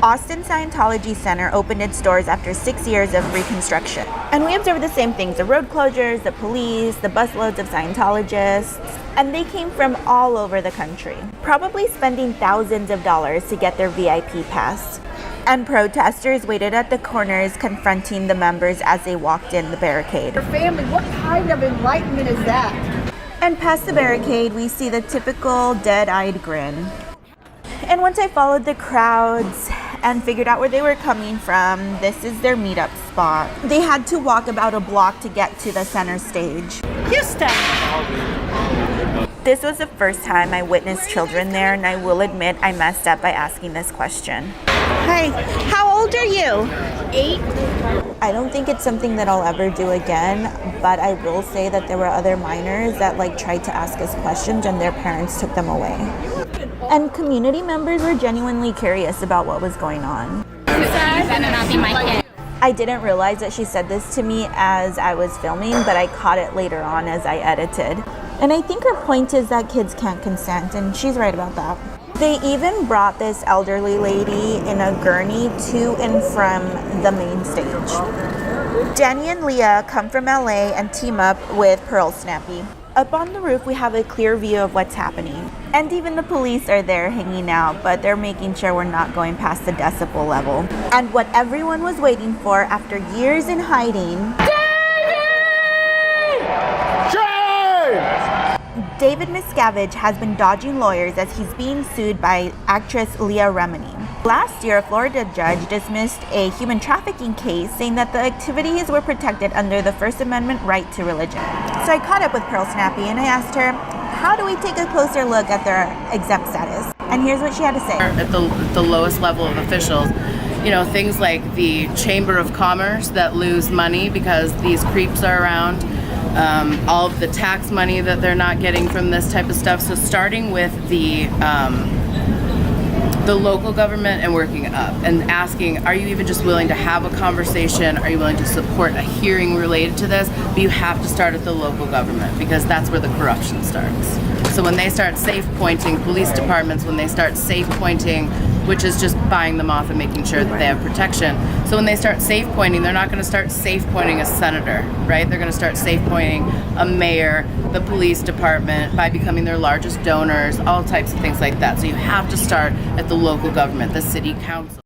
Austin Scientology Center opened its doors after 6 years of reconstruction. And we observed the same things, the road closures, the police, the busloads of Scientologists, and they came from all over the country, probably spending thousands of dollars to get their VIP pass. And protesters waited at the corners confronting the members as they walked in the barricade. Your family, what kind of enlightenment is that? And past the barricade, we see the typical dead-eyed grin. And once I followed the crowds and figured out where they were coming from, this is their meetup spot. They had to walk about a block to get to the center stage. Houston! This was the first time I witnessed children there, and I will admit I messed up by asking this question. Hi, how old are you? 8. I don't think it's something that I'll ever do again, but I will say that there were other minors that tried to ask us questions and their parents took them away. And community members were genuinely curious about what was going on. You better not be my kid. I didn't realize that she said this to me as I was filming, but I caught it later on as I edited. And I think her point is that kids can't consent, and she's right about that. They even brought this elderly lady in a gurney to and from the main stage. Danny and Leah come from LA and team up with Pearl Snappy. Up on the roof, we have a clear view of what's happening. And even the police are there hanging out, but they're making sure we're not going past the decibel level. And what everyone was waiting for after years in hiding... David Miscavige has been dodging lawyers as he's being sued by actress Leah. Last year, a Florida judge dismissed a human trafficking case, saying that the activities were protected under the First Amendment right to religion. So I caught up with Pearl Snappy and I asked her, how do we take a closer look at their exempt status? And here's what she had to say. At the lowest level of officials, you know, things like the Chamber of Commerce that lose money because these creeps are around. All of the tax money that they're not getting from this type of stuff. So starting with the local government and working up and asking, are you even just willing to have a conversation? Are you willing to support a hearing related to this? But you have to start at the local government because that's where the corruption starts. So when they start safe pointing police departments, when they start safe pointing, which is just buying them off and making sure that they have protection. So when they start safe pointing, they're not going to start safe pointing a senator, right? They're going to start safe pointing a mayor, the police department, by becoming their largest donors, all types of things like that. So you have to start at the local government, the city council.